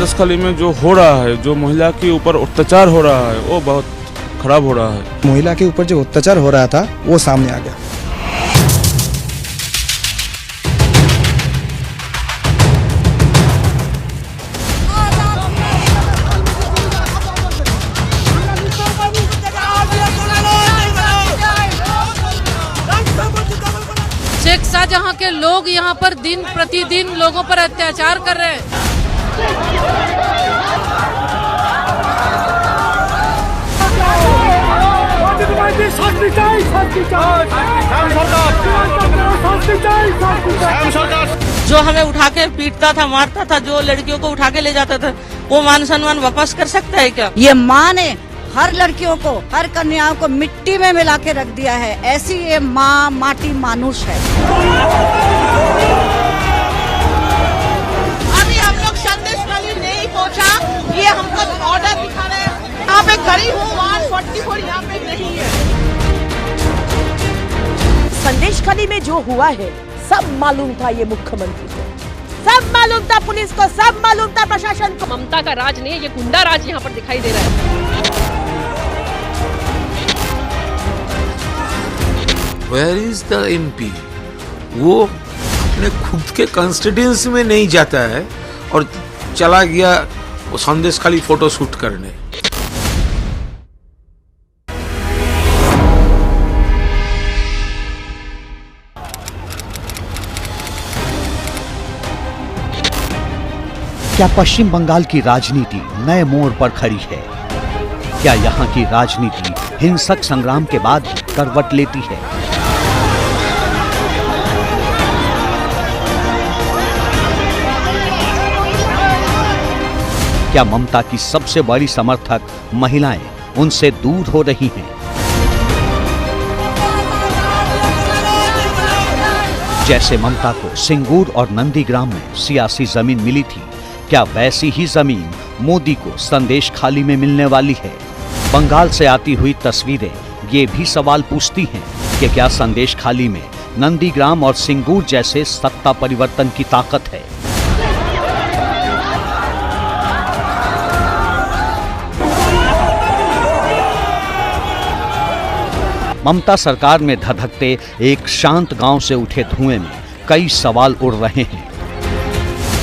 संदेशखाली में जो हो रहा है, जो महिला के ऊपर अत्याचार हो रहा है, वो बहुत खराब हो रहा है। महिला के ऊपर जो अत्याचार हो रहा था वो सामने आ गया। शेख शाहजहां के लोग यहाँ पर दिन प्रतिदिन लोगों पर अत्याचार कर रहे हैं। जो हमें उठा के पीटता था, मारता था, जो लड़कियों को उठा के ले जाता था, वो मान सम्मान वापस कर सकता है क्या? ये माँ ने हर लड़कियों को, हर कन्याओं को मिट्टी में मिला के रख दिया है। ऐसी ये माँ माटी मानुष है। अभी हम लोग संदेशखाली नहीं पहुँचा, ये हमको ऑर्डर दिखा रहे हैं। यहाँ पे खड़ी हूँ, 144 यहाँ पे नहीं है। संदेशखाली में जो हुआ है सब मालूम था, ये मुख्यमंत्री को सब मालूम था, पुलिस को सब मालूम था, प्रशासन को। ममता का राज नहीं, ये गुंडा राज यहाँ पर दिखाई दे रहा है। Where is the MP? वो अपने खुद के कॉन्स्टिट्यूंसी में नहीं जाता है और चला गया वो संदेशखाली फोटो शूट करने। क्या पश्चिम बंगाल की राजनीति नए मोड़ पर खड़ी है? क्या यहाँ की राजनीति हिंसक संग्राम के बाद करवट लेती है? क्या ममता की सबसे बड़ी समर्थक महिलाएं उनसे दूर हो रही हैं? जैसे ममता को सिंगूर और नंदीग्राम में सियासी जमीन मिली थी, क्या वैसी ही जमीन मोदी को संदेशखाली में मिलने वाली है? बंगाल से आती हुई तस्वीरें ये भी सवाल पूछती हैं कि क्या संदेशखाली में नंदीग्राम और सिंगूर जैसे सत्ता परिवर्तन की ताकत है? ममता सरकार में धधकते एक शांत गांव से उठे धुएं में कई सवाल उड़ रहे हैं।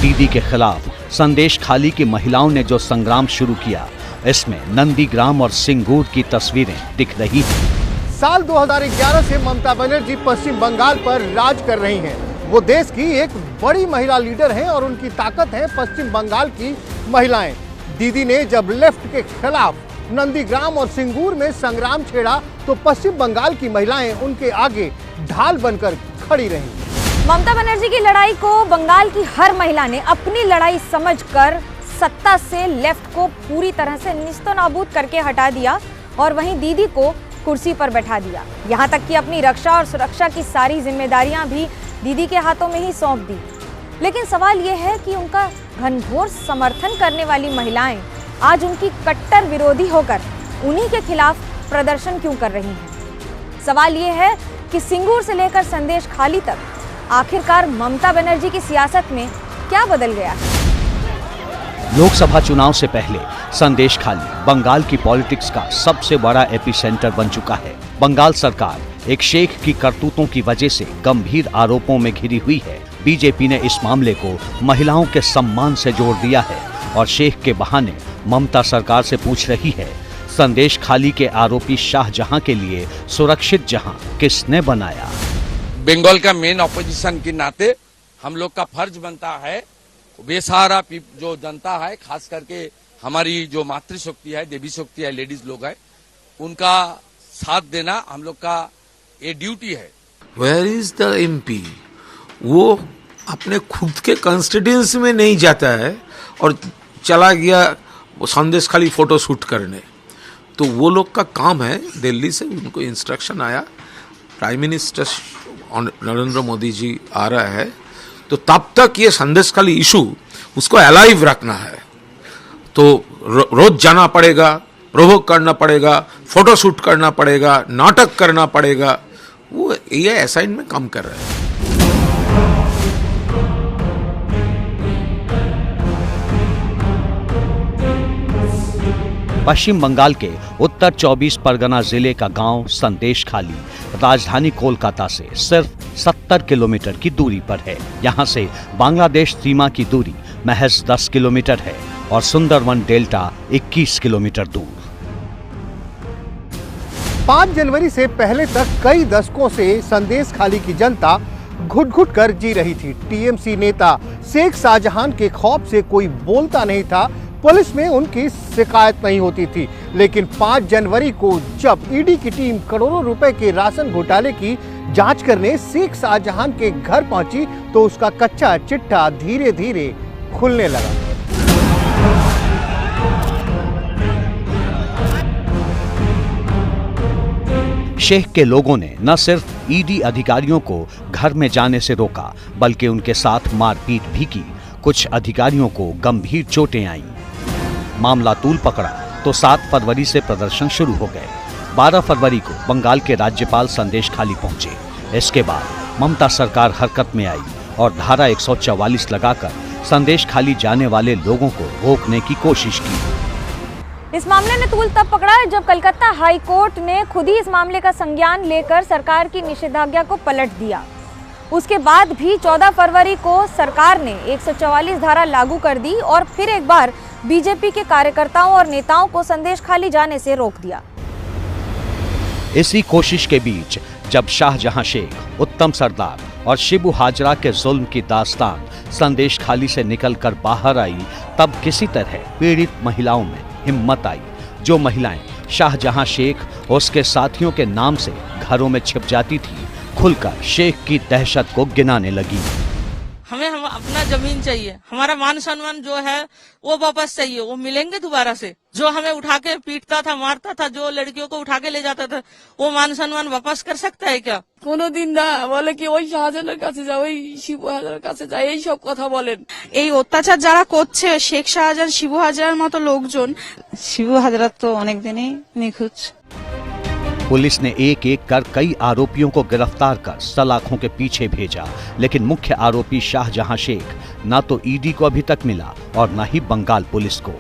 दीदी के खिलाफ संदेशखाली की महिलाओं ने जो संग्राम शुरू किया, इसमें नंदीग्राम और सिंगूर की तस्वीरें दिख रही हैं। साल 2011 से ममता बनर्जी पश्चिम बंगाल पर राज कर रही हैं। वो देश की एक बड़ी महिला लीडर हैं और उनकी ताकत है पश्चिम बंगाल की महिलाएं। दीदी ने जब लेफ्ट के खिलाफ नंदीग्राम और सिंगूर में संग्राम छेड़ा तो पश्चिम बंगाल की महिलाएं उनके आगे ढाल बनकर खड़ी रहीं। ममता बनर्जी की लड़ाई को बंगाल की हर महिला ने अपनी लड़ाई समझकर सत्ता से लेफ्ट को पूरी तरह से निस्तनाबूद करके हटा दिया और वहीं दीदी को कुर्सी पर बैठा दिया। यहाँ तक कि अपनी रक्षा और सुरक्षा की सारी जिम्मेदारियां भी दीदी के हाथों में ही सौंप दी। लेकिन सवाल ये है कि उनका घनघोर समर्थन करने वाली महिलाएं आज उनकी कट्टर विरोधी होकर उन्हीं के खिलाफ प्रदर्शन क्यों कर रही हैं? सवाल ये है कि सिंगूर से लेकर संदेशखाली तक आखिरकार ममता बनर्जी की सियासत में क्या बदल गया है? लोकसभा चुनाव से पहले संदेशखाली बंगाल की पॉलिटिक्स का सबसे बड़ा एपिसेंटर बन चुका है। बंगाल सरकार एक शेख की करतूतों की वजह से गंभीर आरोपों में घिरी हुई है। बीजेपी ने इस मामले को महिलाओं के सम्मान से जोड़ दिया है और शेख के बहाने ममता सरकार से पूछ रही है, संदेशखाली के आरोपी शाहजहां के लिए सुरक्षित जहां किसने बनाया? बंगाल का मेन ऑपोजिशन के नाते हम लोग का फर्ज बनता है बेसहारा जो जनता है, खास करके हमारी जो मातृशक्ति है, देवी शक्ति है, लेडीज लोग है, उनका साथ देना हम लोग का ये ड्यूटी है। Where is the MP? वो अपने खुद के कॉन्स्टिट्यूंसी में नहीं जाता है और चला गया संदेशखाली फोटो शूट करने। तो वो लोग का काम है, दिल्ली से उनको इंस्ट्रक्शन आया, प्राइम मिनिस्टर नरेंद्र मोदी जी आ रहा है, तो तब तक ये संदेशखाली इशू उसको अलाइव रखना है। तो रोज जाना पड़ेगा, प्रोवोक करना पड़ेगा, फोटो शूट करना पड़ेगा, नाटक करना पड़ेगा। वो ये असाइन में काम कर रहा है। पश्चिम बंगाल के उत्तर 24 परगना जिले का गांव संदेशखाली राजधानी कोलकाता से सिर्फ 70 किलोमीटर की दूरी पर है। यहां से बांग्लादेश सीमा की दूरी महज 10 किलोमीटर है और सुंदरवन डेल्टा 21 किलोमीटर दूर। 5 जनवरी से पहले तक कई दशकों से संदेशखाली की जनता घुट-घुट कर जी रही थी। टीएमसी नेता शेख शाहजहां के खौफ से कोई बोलता नहीं था, पुलिस में उनकी शिकायत नहीं होती थी। लेकिन 5 जनवरी को जब ईडी की टीम करोड़ों रुपए के राशन घोटाले की जांच करने शेख शाहजहां के घर पहुंची तो उसका कच्चा चिट्ठा धीरे धीरे खुलने लगा। शेख के लोगों ने न सिर्फ ईडी अधिकारियों को घर में जाने से रोका, बल्कि उनके साथ मारपीट भी की। कुछ अधिकारियों को गंभीर चोटें आईं। मामला तूल पकड़ा तो 7 फरवरी से प्रदर्शन शुरू हो गए। 12 फरवरी को बंगाल के राज्यपाल संदेशखाली पहुंचे। इसके बाद ममता सरकार हरकत में आई और धारा 144 लगाकर संदेशखाली जाने वाले लोगों को रोकने की कोशिश की। इस मामले ने तूल तब पकड़ा जब कलकत्ता हाई कोर्ट ने खुद ही इस मामले का संज्ञान लेकर सरकार की निषेधाज्ञा को पलट दिया। उसके बाद भी 14 फरवरी को सरकार ने 144 धारा लागू कर दी और फिर एक बार बीजेपी के कार्यकर्ताओं और नेताओं को संदेशखाली जाने से रोक दिया। इसी कोशिश के बीच जब शाहजहां शेख, उत्तम सरदार और शिबू हाजरा के जुल्म की दास्तान संदेशखाली से निकलकर बाहर आई, तब किसी तरह पीड़ित महिलाओं में हिम्मत आई। जो महिलाएं शाहजहां शेख और उसके साथियों के नाम से घरों में छिप जाती थी, खुलकर शेख की दहशत को गिनाने लगी। हमें हम अपना जमीन चाहिए, हमारा मान सम्मान जो है वो वापस चाहिए, वो मिलेंगे दोबारा से। जो हमें उठा के पीटता था, मारता था, जो लड़कियों को उठा के ले जाता था, वो मान सम्मान वापस कर सकता है क्या? কোনো দিন না বলে কি ওই শাহজাহানের কাছে যাও, ওই শিবু হাজারের কাছে যাও, এই সব কথা বলেন। এই অত্যাচার যারা করছে শেখ শাহজাহান, শিবু হাজারের মতো লোকজন, শিবু হাজার তো অনেক দিনই নিখোঁজ। पुलिस ने एक एक कर कई आरोपियों को गिरफ्तार कर सलाखों के पीछे भेजा, लेकिन मुख्य आरोपी शाहजहां शेख न तो ईडी को अभी तक मिला और न ही बंगाल पुलिस को।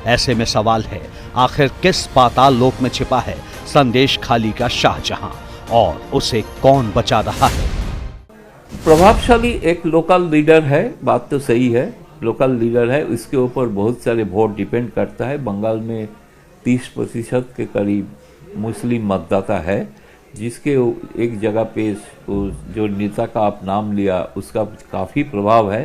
ऐसे में सवाल है, आखिर किस पाताल लोक में छिपा है संदेशखाली का शाहजहां और उसे कौन बचा रहा है? प्रभावशाली एक लोकल लीडर है, बात तो सही है, लोकल लीडर है, इसके ऊपर बहुत सारे वोट डिपेंड करता है। बंगाल में 30% के करीब मुस्लिम मतदाता है, जिसके एक जगह पे जो नेता का आप नाम लिया उसका काफ़ी प्रभाव है।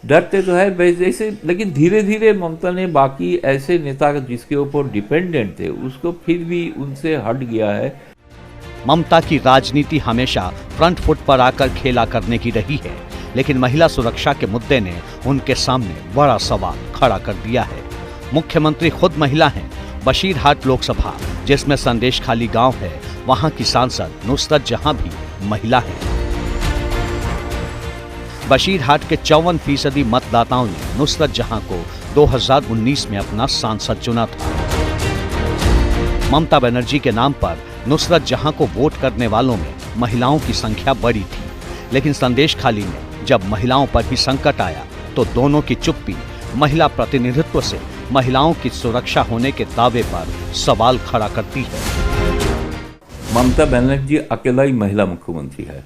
डरते तो है जैसे, लेकिन धीरे धीरे ममता ने बाकी ऐसे नेता जिसके ऊपर डिपेंडेंट थे उसको फिर भी उनसे हट गया है। ममता की राजनीति हमेशा फ्रंट फुट पर आकर खेला करने की रही है, लेकिन महिला सुरक्षा के मुद्दे ने उनके सामने बड़ा सवाल खड़ा कर दिया है। मुख्यमंत्री खुद महिला हैं। बशीरहाट लोकसभा, जिसमें संदेशखाली गांव है, वहां की सांसद नुसरत जहां भी महिला है। बशीरहाट के 54% मतदाताओं ने नुसरत जहां को 2019 में अपना सांसद चुना था। ममता बनर्जी के नाम पर नुसरत जहां को वोट करने वालों में महिलाओं की संख्या बड़ी थी, लेकिन संदेशखाली में जब महिलाओं पर ही संकट आया तो दोनों की चुप्पी महिला प्रतिनिधित्व से महिलाओं की सुरक्षा होने के दावे पर सवाल खड़ा करती है। ममता बनर्जी अकेला ही महिला मुख्यमंत्री है,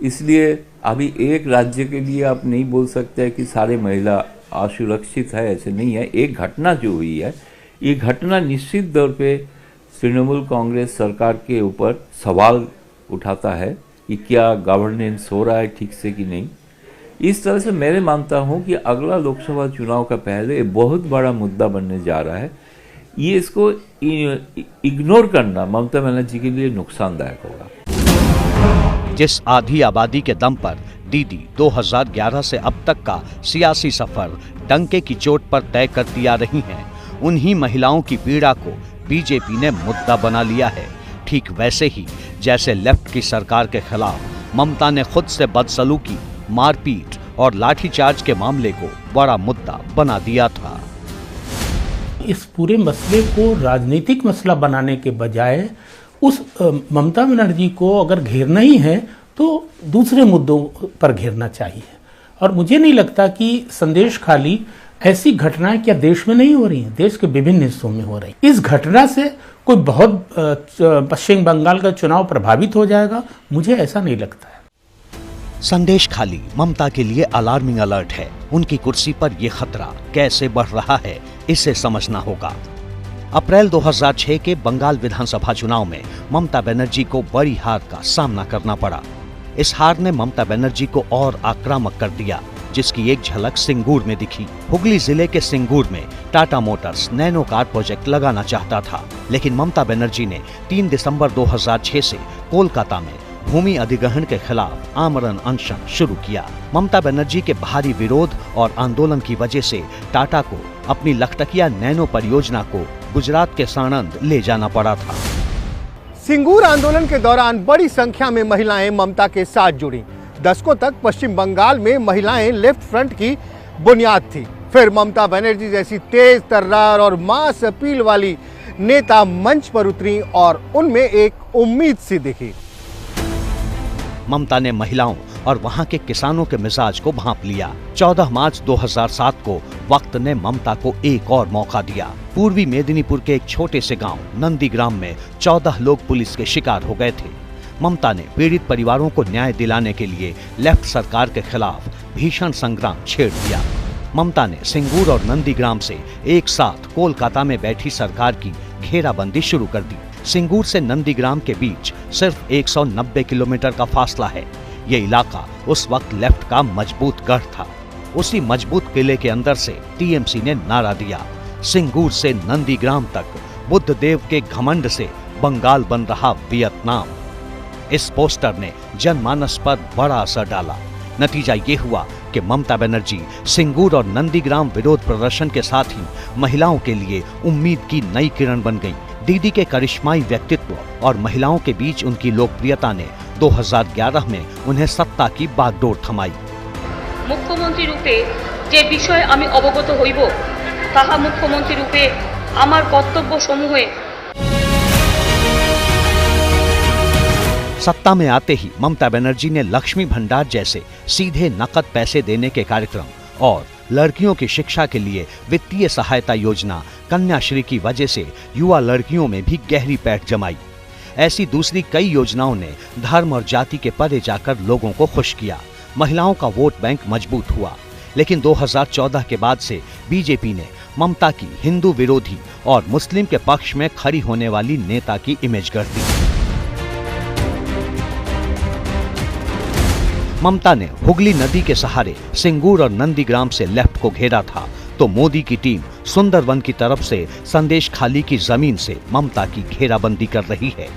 इसलिए अभी एक राज्य के लिए आप नहीं बोल सकते कि सारे महिला असुरक्षित है, ऐसे नहीं है। एक घटना जो हुई है, ये घटना निश्चित तौर पे तृणमूल कांग्रेस सरकार के ऊपर सवाल उठाता है कि क्या गवर्नेंस हो रहा है ठीक से कि नहीं। इस तरह से मैं मानता हूं कि अगला लोकसभा चुनाव का पहले बहुत बड़ा मुद्दा बनने जा रहा है। ये इसको इग्नोर करना ममता बनर्जी के लिए नुकसानदायक होगा। जिस आधी आबादी के दम पर दीदी 2011 से अब तक का सियासी सफर डंके की चोट पर तय करती आ रही हैं, उन्हीं महिलाओं की पीड़ा को बीजेपी ने मुद्दा बना लिया है। ठीक वैसे ही जैसे लेफ्ट की सरकार के खिलाफ ममता ने खुद से बदसलूकी, मारपीट और लाठीचार्ज के मामले को बड़ा मुद्दा बना दिया था। इस पूरे मसले को राजनीतिक मसला बनाने के बजाय उस ममता बनर्जी को अगर घेरना ही है तो दूसरे मुद्दों पर घेरना चाहिए। और मुझे नहीं लगता कि संदेशखाली ऐसी घटनाएं क्या देश में नहीं हो रही हैं? देश के विभिन्न हिस्सों में हो रही हैं। इस घटना से कोई बहुत पश्चिम बंगाल का चुनाव प्रभावित हो जाएगा, मुझे ऐसा नहीं लगता है। संदेश खाली ममता के लिए अलार्मिंग अलर्ट है। उनकी कुर्सी पर यह खतरा कैसे बढ़ रहा है, इसे समझना होगा। अप्रैल 2006 के बंगाल विधानसभा चुनाव में ममता बनर्जी को बड़ी हार का सामना करना पड़ा। इस हार ने ममता बनर्जी को और आक्रामक कर दिया, जिसकी एक झलक सिंगूर में दिखी। हुगली जिले के सिंगूर में Tata Motors nano car project लगाना चाहता था, लेकिन ममता बनर्जी ने 3 दिसंबर 2006 से कोलकाता में भूमि अधिग्रहण के खिलाफ आमरण अनशन शुरू किया। ममता बनर्जी के भारी विरोध और आंदोलन की वजह से टाटा को अपनी लखटकिया नैनो परियोजना को गुजरात के साणंद ले जाना पड़ा था। सिंगूर आंदोलन के दौरान बड़ी संख्या में महिलाएं ममता के साथ जुड़ी। दशकों तक पश्चिम बंगाल में महिलाएं लेफ्ट फ्रंट की बुनियाद थी। फिर ममता बनर्जी जैसी तेज तर्रार और मास अपील वाली नेता मंच पर उतरी और उनमें एक उम्मीद सी दिखी। ममता ने महिलाओं और वहां के किसानों के मिजाज को भांप लिया। 14 मार्च 2007 को वक्त ने ममता को एक और मौका दिया। पूर्वी मेदिनीपुर के एक छोटे से गांव नंदीग्राम में 14 लोग पुलिस के शिकार हो गए थे। ममता ने पीड़ित परिवारों को न्याय दिलाने के लिए लेफ्ट सरकार के खिलाफ भीषण संग्राम छेड़ दिया। ममता ने सिंगूर और नंदीग्राम से एक साथ कोलकाता में बैठी सरकार की घेराबंदी शुरू कर दी। सिंगूर से नंदीग्राम के बीच सिर्फ 190 किलोमीटर का फासला है। ये इलाका उस वक्त लेफ्ट का मजबूत गढ़ था। उसी मजबूत किले के अंदर से टीएमसी ने नारा दिया, सिंगूर से नंदीग्राम तक बुद्ध देव के घमंड से बंगाल बन रहा वियतनाम। इस पोस्टर ने जनमानस पर बड़ा असर डाला। नतीजा ये हुआ कि ममता बनर्जी सिंगूर और नंदीग्राम विरोध प्रदर्शन के साथ ही महिलाओं के लिए उम्मीद की नई किरण बन गई। दीदी के करिश्माई व्यक्तित्व और महिलाओं के बीच उनकी लोकप्रियता ने 2011 में उन्हें सत्ता की बागडोर थमाई। मुख्यमंत्री रूपे जे विषय आमी अवगत हইব ताहा मुख्यमंत्री रूपे आमार कर्तव्य समूहे। सत्ता में आते ही ममता बनर्जी ने लक्ष्मी भंडार जैसे सीधे नकद पैसे देने के कार्यक्रम और लड़कियों की शिक्षा के लिए वित्तीय सहायता योजना कन्याश्री की वजह से युवा लड़कियों में भी गहरी पैठ जमाई। ऐसी दूसरी कई योजनाओं ने धर्म और जाति के परे जाकर लोगों को खुश किया। महिलाओं का वोट बैंक मजबूत हुआ। लेकिन 2014 के बाद से बीजेपी ने ममता की हिंदू विरोधी और मुस्लिम के पक्ष में खड़ी होने वाली नेता की इमेज कर दी। ममता ने हुगली नदी के सहारे सिंगूर और नंदीग्राम से लेफ्ट को घेरा था, तो मोदी की टीम सुंदरवन की तरफ से संदेश खाली की जमीन से ममता की घेराबंदी कर रही है।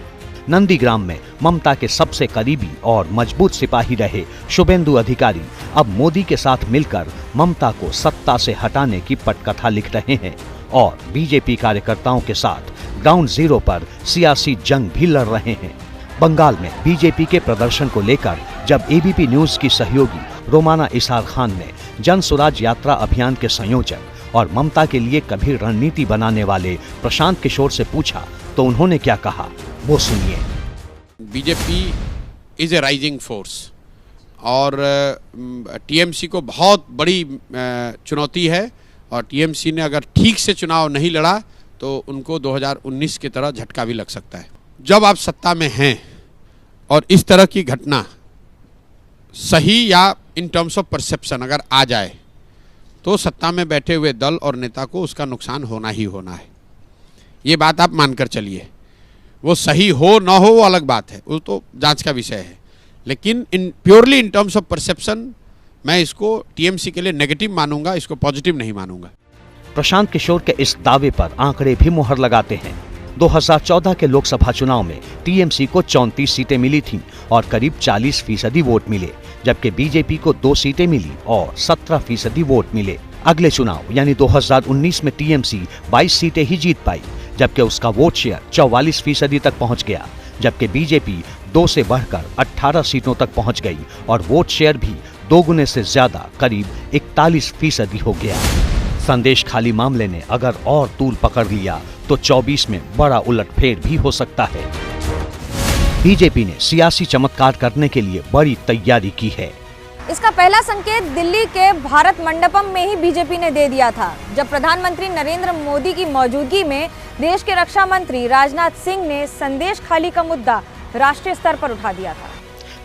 नंदीग्राम में ममता के सबसे करीबी और मजबूत सिपाही रहे शुभेंदु अधिकारी अब मोदी के साथ मिलकर ममता को सत्ता से हटाने की पटकथा लिख रहे हैं और बीजेपी कार्यकर्ताओं के साथ ग्राउंड जीरो पर सियासी जंग भी लड़ रहे हैं। बंगाल में बीजेपी के प्रदर्शन को लेकर जब एबीपी न्यूज की सहयोगी रोमाना इसार खान ने जन स्वराज यात्रा अभियान के संयोजक और ममता के लिए कभी रणनीति बनाने वाले प्रशांत किशोर से पूछा तो उन्होंने क्या कहा, वो सुनिए। BJP is a rising force और टीएमसी को बहुत बड़ी चुनौती है और टीएमसी ने अगर ठीक से चुनाव नहीं लड़ा तो उनको 2019 की तरह झटका भी लग सकता है। जब आप सत्ता में हैं और इस तरह की घटना सही या इन टर्म्स ऑफ परसेप्शन अगर आ जाए तो सत्ता में बैठे हुए दल और नेता को उसका नुकसान होना ही होना है। ये बात आप मानकर चलिए। वो सही हो ना हो वो अलग बात है, वो तो जांच का विषय है, लेकिन in purely in terms of perception मैं इसको टीएमसी के लिए नेगेटिव मानूंगा, इसको पॉजिटिव नहीं मानूंगा। प्रशांत किशोर के इस दावे पर आंकड़े भी मुहर लगाते हैं। 2014 के लोकसभा चुनाव में टीएमसी को 34 सीटें मिली थीं और करीब 40% वोट मिले, जबकि बीजेपी को 2 सीटें मिली और 17% वोट मिले। अगले चुनाव यानी 2019 में टीएमसी 22 सीटें ही जीत पाई, जबकि उसका वोट शेयर 44% तक पहुंच गया, जबकि बीजेपी 2 से बढ़कर 18 सीटों तक पहुंच गई और वोट शेयर भी 2 गुने से ज्यादा करीब 41% हो गया। संदेश खाली मामले ने अगर और तूल पकड़ लिया तो 24 में बड़ा उलटफेर भी हो सकता है। बीजेपी ने सियासी चमत्कार करने के लिए बड़ी तैयारी की है। इसका पहला संकेत दिल्ली के भारत मंडपम में ही बीजेपी ने दे दिया था, जब प्रधानमंत्री नरेंद्र मोदी की मौजूदगी में देश के रक्षा मंत्री राजनाथ सिंह ने संदेश खाली का मुद्दा राष्ट्रीय स्तर पर उठा दिया था।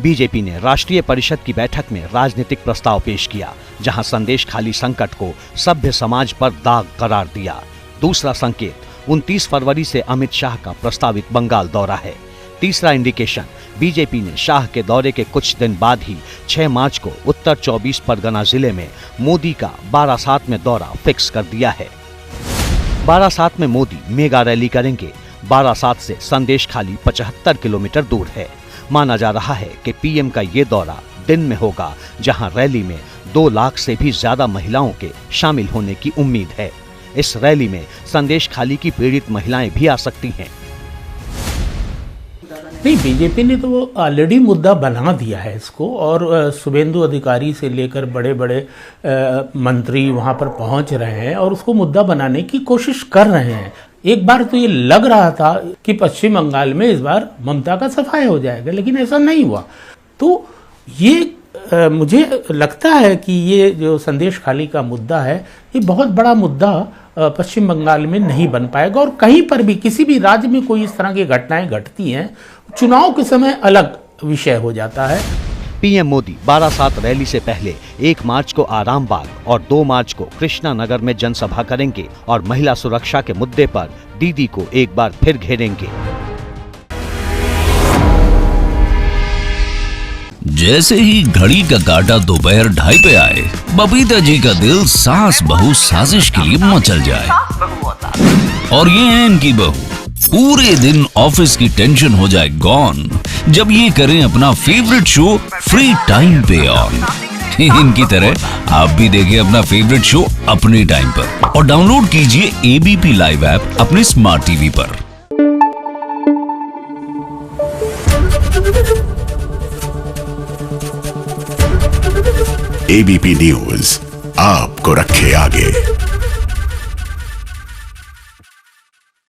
बीजेपी ने राष्ट्रीय परिषद की बैठक में राजनीतिक प्रस्ताव पेश किया, जहां संदेश खाली संकट को सभ्य समाज पर दाग करार दिया। दूसरा संकेत 29 फरवरी से अमित शाह का प्रस्तावित बंगाल दौरा है। तीसरा इंडिकेशन बीजेपी ने शाह के दौरे के कुछ दिन बाद ही 6 मार्च को उत्तर 24 परगना जिले में मोदी का बारासात में दौरा फिक्स कर दिया है। बारासात में मोदी मेगा रैली करेंगे। बारासात से संदेश खाली 75 किलोमीटर दूर है। माना जा रहा है कि पीएम का ये दौरा दिन में होगा, जहां रैली में 2 लाख से भी ज्यादा महिलाओं के शामिल होने की उम्मीद है। इस रैली में संदेश खाली की पीड़ित महिलाएं भी आ सकती हैं। नहीं, बीजेपी ने तो वो ऑलरेडी मुद्दा बना दिया है इसको, और शुभेंदु अधिकारी से लेकर बड़े बड़े मंत्री वहां पर पहुंच रहे हैं और उसको मुद्दा बनाने की कोशिश कर रहे हैं। एक बार तो ये लग रहा था कि पश्चिम बंगाल में इस बार ममता का सफाया हो जाएगा, लेकिन ऐसा नहीं हुआ। तो ये मुझे लगता है कि ये जो संदेश खाली का मुद्दा है, ये बहुत बड़ा मुद्दा पश्चिम बंगाल में नहीं बन पाएगा। और कहीं पर भी किसी भी राज्य में कोई इस तरह की घटनाएं घटती हैं, चुनाव के समय अलग विषय हो जाता है। पीएम मोदी बारासात रैली से पहले 1 मार्च को आरामबाग और 2 मार्च को कृष्णा नगर में जनसभा करेंगे और महिला सुरक्षा के मुद्दे पर दीदी को एक बार फिर घेरेंगे। जैसे ही घड़ी का काटा दोपहर 2:30 पे आए, बबीता जी का दिल सास बहू साजिश के लिए मचल जाए। और ये है इनकी बहू, पूरे दिन ऑफिस की टेंशन हो जाए गॉन जब ये करें अपना फेवरेट शो फ्री टाइम पे ऑन। इनकी तरह आप भी देखें अपना फेवरेट शो अपने टाइम पर और डाउनलोड कीजिए एबीपी लाइव ऐप अपने स्मार्ट टीवी पर। एबीपी न्यूज आपको रखे आगे।